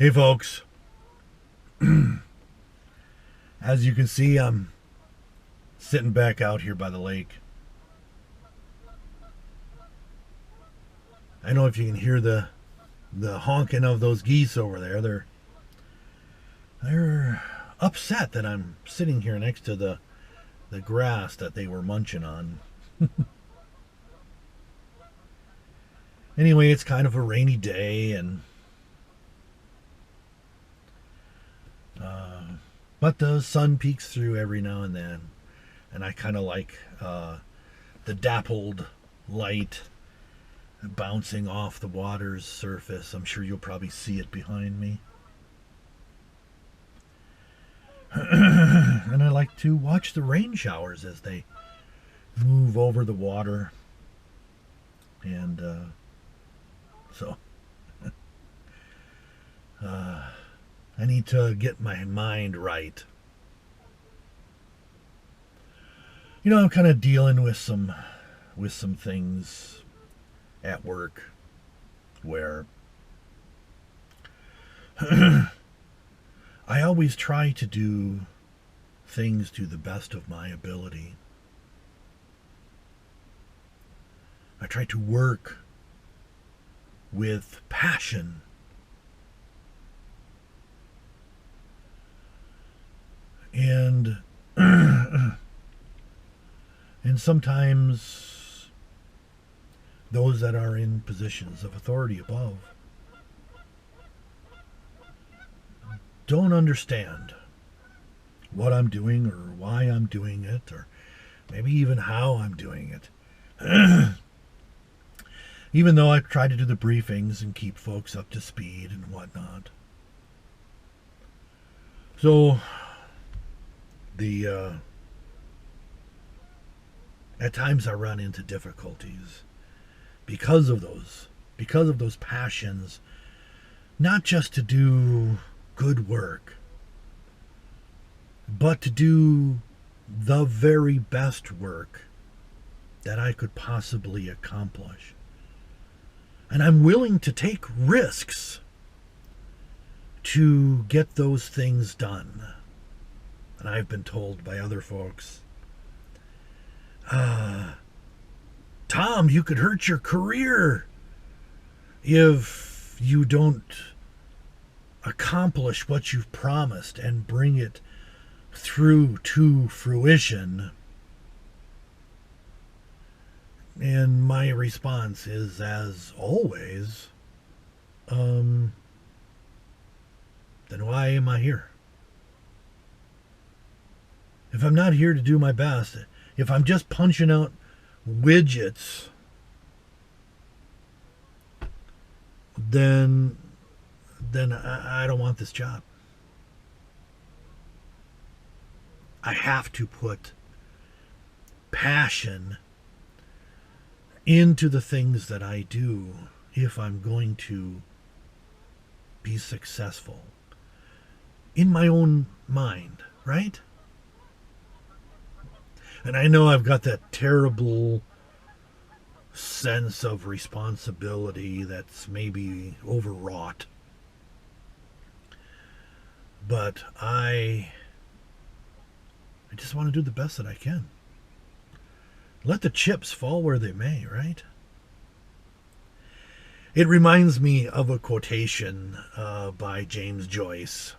Hey folks, as you can see, I'm sitting back out here by the lake. I don't know if you can hear the honking of those geese over there. They're upset that I'm sitting here next to the grass that they were munching on. Anyway, it's kind of a rainy day, and uh, but the sun peeks through every now and then, and I kind of like the dappled light bouncing off the water's surface. I'm sure you'll probably see it behind me. And I like to watch the rain showers as they move over the water. And so I need to get my mind right. I'm kind of dealing with some things at work where I always try to do things to the best of my ability. I try to work with passion. And and sometimes those that are in positions of authority above don't understand what I'm doing or why I'm doing it or maybe even how I'm doing it. Even though I try to do the briefings and keep folks up to speed and whatnot. So at times I run into difficulties because of those passions, not just to do good work, but to do the very best work that I could possibly accomplish. And I'm willing to take risks to get those things done. And I've been told by other folks, Tom, you could hurt your career if you don't accomplish what you've promised and bring it through to fruition. And my response is, as always, then why am I here? If I'm not here to do my best, if I'm just punching out widgets, then I don't want this job. I have to put passion into the things that I do if I'm going to be successful in my own mind, right? And I know I've got that terrible sense of responsibility that's maybe overwrought. But I just want to do the best that I can. Let the chips fall where they may, right? It reminds me of a quotation by Joyce.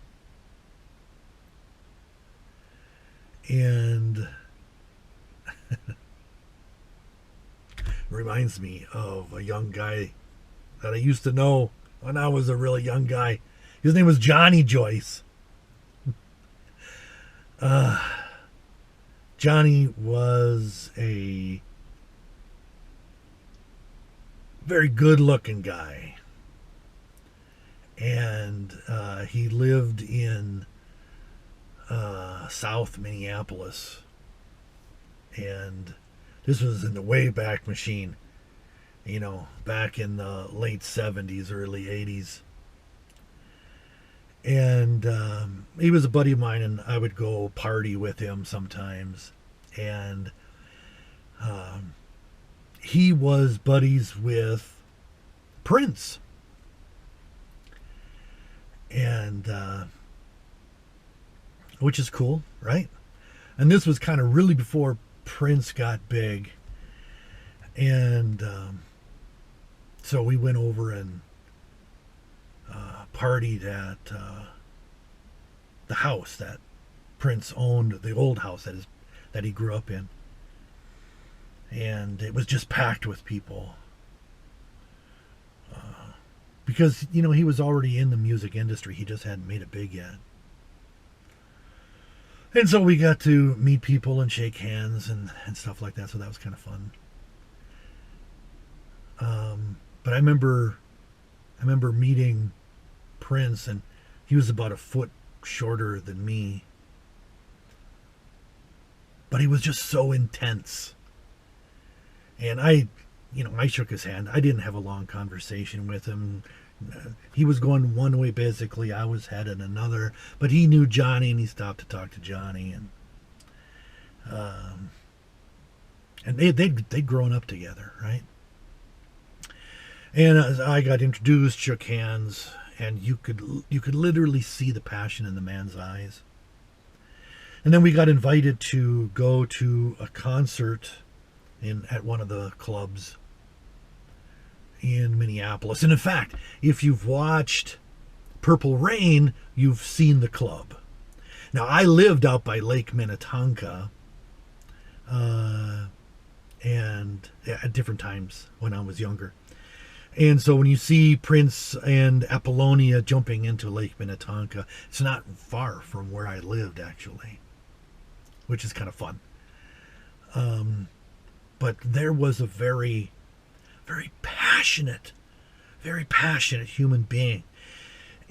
And reminds me of a young guy that I used to know when I was a really young guy. His name was Johnny Joyce. Johnny was a very good-looking guy, and he lived in South Minneapolis, and this was in the Wayback Machine, back in the late 70s, early 80s. And he was a buddy of mine, and I would go party with him sometimes. And he was buddies with Prince. and which is cool, right? And this was kind of really before Prince got big, and so we went over and partied at the house that Prince owned, the old house that he grew up in, and it was just packed with people. Because, he was already in the music industry. He just hadn't made it big yet. And so we got to meet people and shake hands and stuff like that. So that was kind of fun. But I remember meeting Prince, and he was about a foot shorter than me. But he was just so intense. And I shook his hand. I didn't have a long conversation with him. He was going one way, basically. I was headed another. But he knew Johnny, and he stopped to talk to Johnny. And they'd grown up together, right? And as I got introduced, shook hands, and you could literally see the passion in the man's eyes. And then we got invited to go to a concert at one of the clubs in Minneapolis. And in fact, if you've watched Purple Rain, you've seen the club. Now, I lived out by Lake Minnetonka, and at different times when I was younger. And so when you see Prince and Apollonia jumping into Lake Minnetonka, it's not far from where I lived, actually, which is kind of fun. But there was a very, very passionate human being.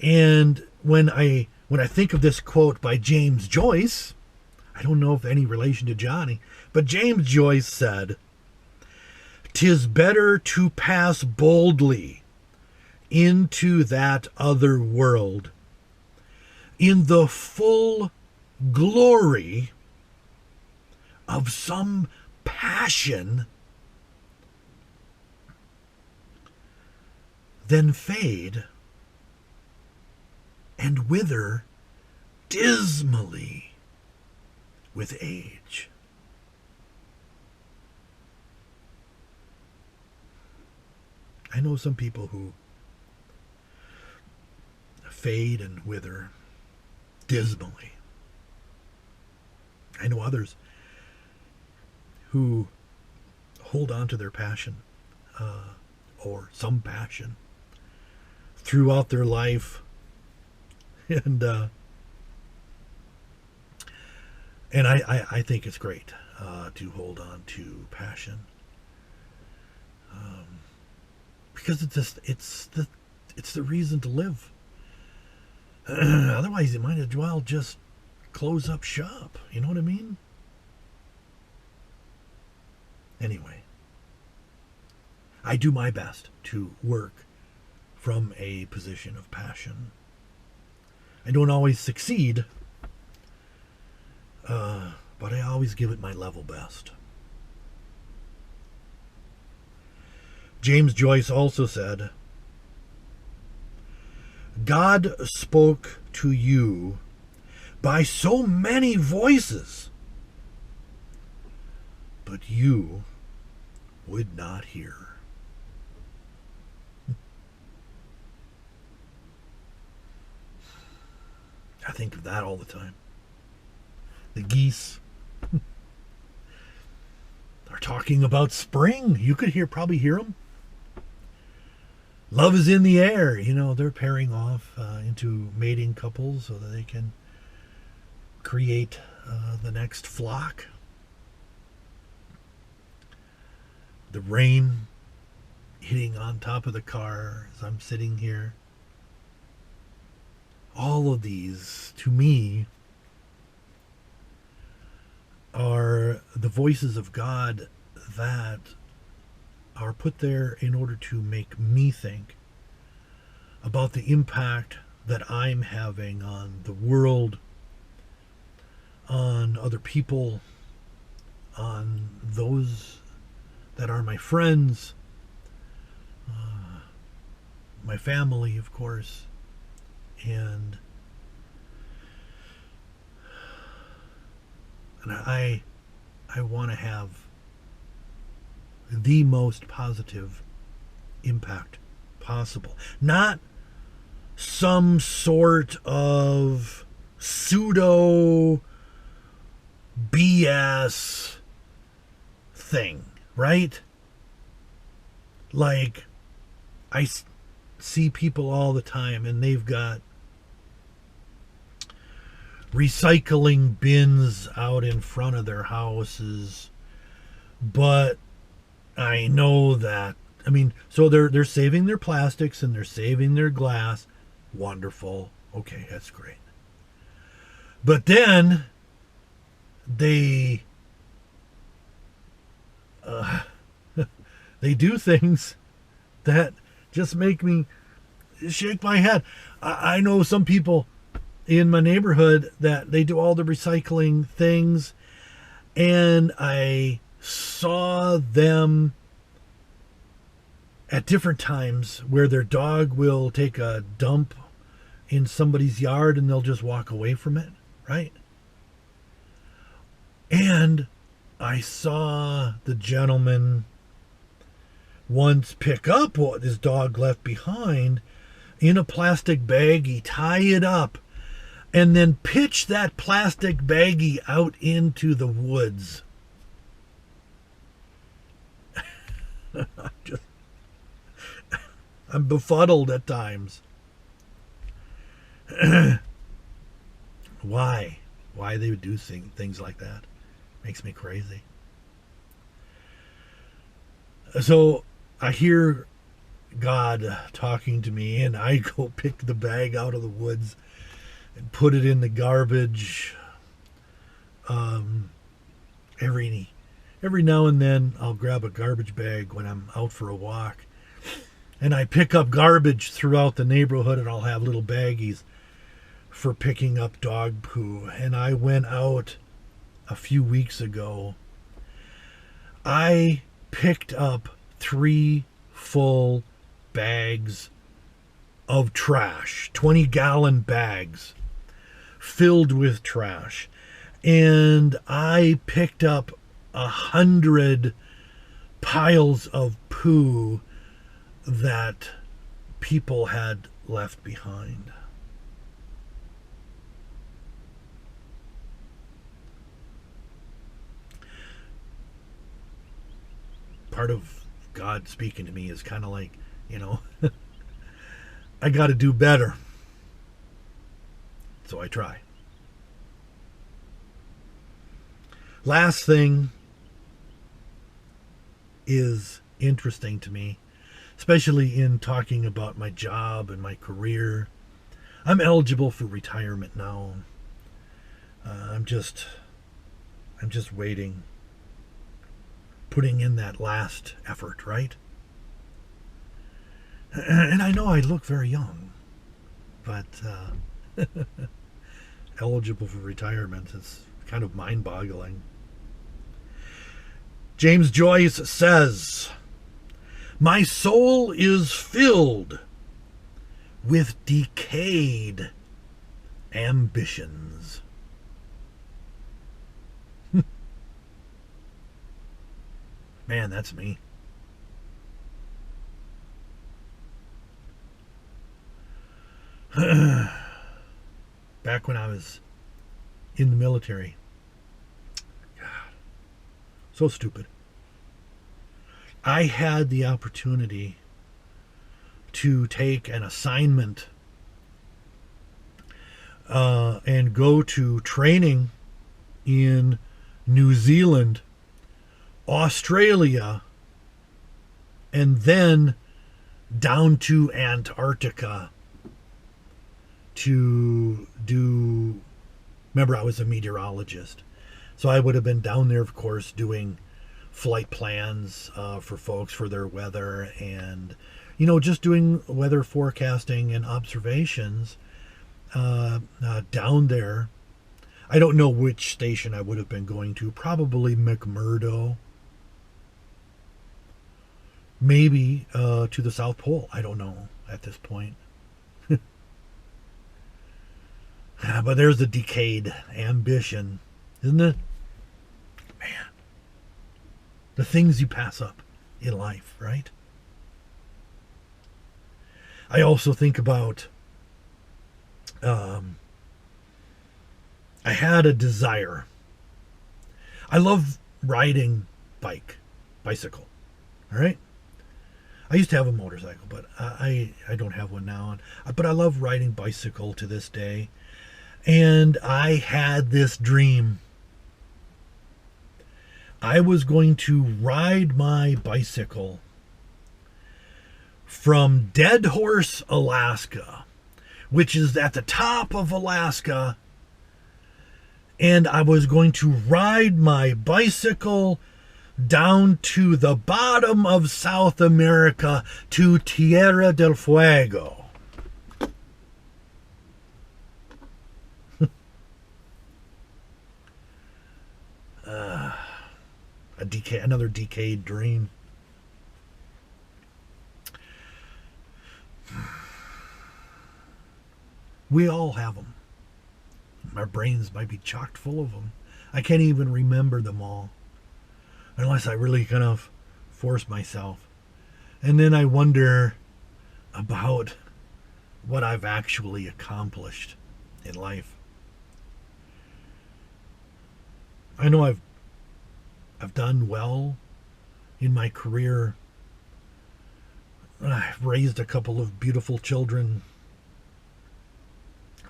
And when I think of this quote by James Joyce, I don't know if any relation to Johnny, but James Joyce said, "'Tis better to pass boldly into that other world in the full glory of some passion than fade and wither dismally with age." I know some people who fade and wither dismally. I know others who hold on to their passion, or some passion, throughout their life, and I think it's great to hold on to passion, because it's the reason to live. Otherwise, you might as well just close up shop. You know what I mean? Anyway, I do my best to work from a position of passion. I don't always succeed, but I always give it my level best. James Joyce also said, "God spoke to you by so many voices, but you would not hear." I think of that all the time. The geese are talking about spring. You could probably hear them. Love is in the air. They're pairing off into mating couples so that they can create the next flock. The rain hitting on top of the car as I'm sitting here. All of these, to me, are the voices of God that are put there in order to make me think about the impact that I'm having on the world, on other people, on those that are my friends, my family, of course, and I want to have the most positive impact possible. Not some sort of pseudo BS thing, right? Like, I see people all the time and they've got recycling bins out in front of their houses, but I know that, I mean, so they're saving their plastics and they're saving their glass. Wonderful. Okay, that's great. But then they they do things that just make me shake my head. I know some people in my neighborhood that they do all the recycling things, and I saw them at different times where their dog will take a dump in somebody's yard and they'll just walk away from it, right? And I saw the gentleman once pick up what his dog left behind in a plastic baggie, tie it up, and then pitch that plastic baggie out into the woods. I'm befuddled at times. Why they would do things like that makes me crazy. So I hear God talking to me, and I go pick the bag out of the woods and put it in the garbage. Every now and then I'll grab a garbage bag when I'm out for a walk, and I pick up garbage throughout the neighborhood, and I'll have little baggies for picking up dog poo. And I went out a few weeks ago. I picked up 3 full bags of trash, 20-gallon bags filled with trash. And I picked up 100 piles of poo that people had left behind. Part of God speaking to me is kind of like, I got to do better. So I try. Last thing is interesting to me, especially in talking about my job and my career. I'm eligible for retirement now. I'm just waiting, putting in that last effort, right? And I know I look very young, but eligible for retirement is kind of mind-boggling. James Joyce says, "My soul is filled with decayed ambitions." Man, that's me. Back when I was in the military. God, so stupid. I had the opportunity to take an assignment and go to training in New Zealand, Australia, and then down to Antarctica to do, remember I was a meteorologist, so I would have been down there, of course, doing flight plans for folks for their weather, and just doing weather forecasting and observations down there. I don't know which station I would have been going to, probably McMurdo, maybe to the South Pole. I don't know at this point. But there's a decayed ambition, isn't it? Man, the things you pass up in life, right? I also think about, I had a desire. I love riding bicycle, all right? I used to have a motorcycle, but I don't have one now. But I love riding bicycle to this day. And I had this dream. I was going to ride my bicycle from Dead Horse, Alaska, which is at the top of Alaska. And I was going to ride my bicycle down to the bottom of South America to Tierra del Fuego. Another decayed dream. We all have them. My brains might be chocked full of them. I can't even remember them all, unless I really kind of force myself. And then I wonder about what I've actually accomplished in life. I know I've done well in my career. I've raised a couple of beautiful children.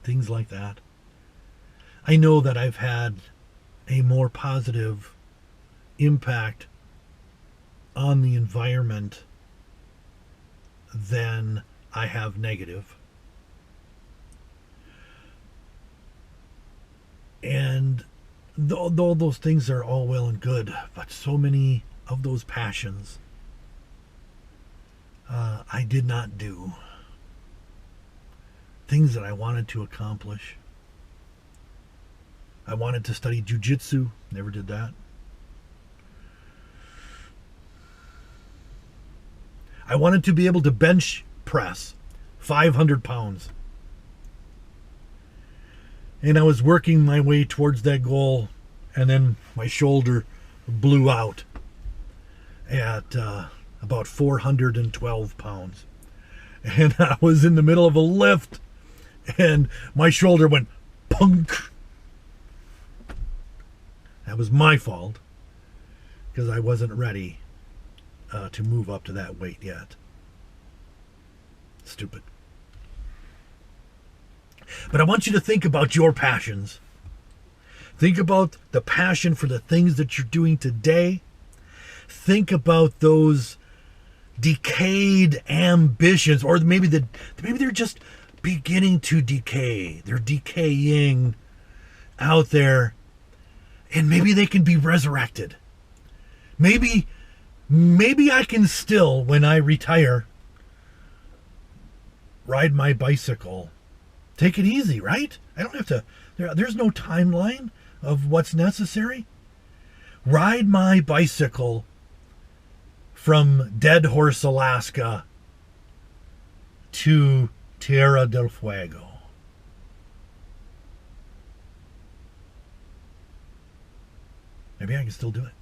Things like that. I know that I've had a more positive impact on the environment than I have negative. And though those things are all well and good, but so many of those passions I did not do. Things that I wanted to accomplish. I wanted to study jiu-jitsu, never did that. I wanted to be able to bench press 500 pounds. And I was working my way towards that goal, and then my shoulder blew out at about 412 pounds. And I was in the middle of a lift, and my shoulder went punk. That was my fault, because I wasn't ready to move up to that weight yet. Stupid. But I want you to think about your passions. Think about the passion for the things that you're doing today. Think about those decayed ambitions, or maybe they're just beginning to decay. They're decaying out there, and maybe they can be resurrected. Maybe I can still, when I retire, ride my bicycle. Take it easy, right? I don't have to, there's no timeline of what's necessary. Ride my bicycle from Dead Horse, Alaska to Tierra del Fuego. Maybe I can still do it.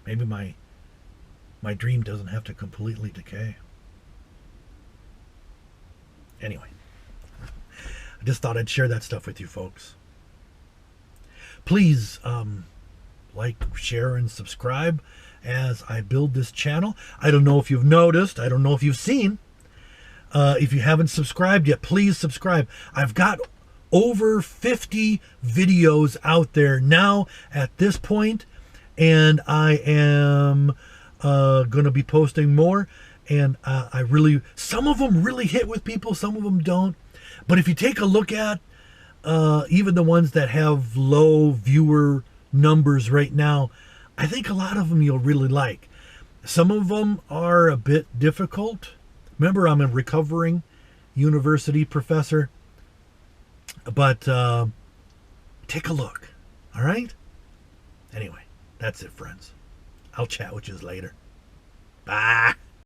Maybe my dream doesn't have to completely decay. Anyway, I just thought I'd share that stuff with you folks. Please like, share, and subscribe as I build this channel. I don't know if you've noticed. I don't know if you've seen. If you haven't subscribed yet, please subscribe. I've got over 50 videos out there now at this point, and I am going to be posting more. And some of them really hit with people, some of them don't. But if you take a look at even the ones that have low viewer numbers right now, I think a lot of them you'll really like. Some of them are a bit difficult. Remember, I'm a recovering university professor. But take a look, all right? Anyway, that's it, friends. I'll chat with you later. Bye.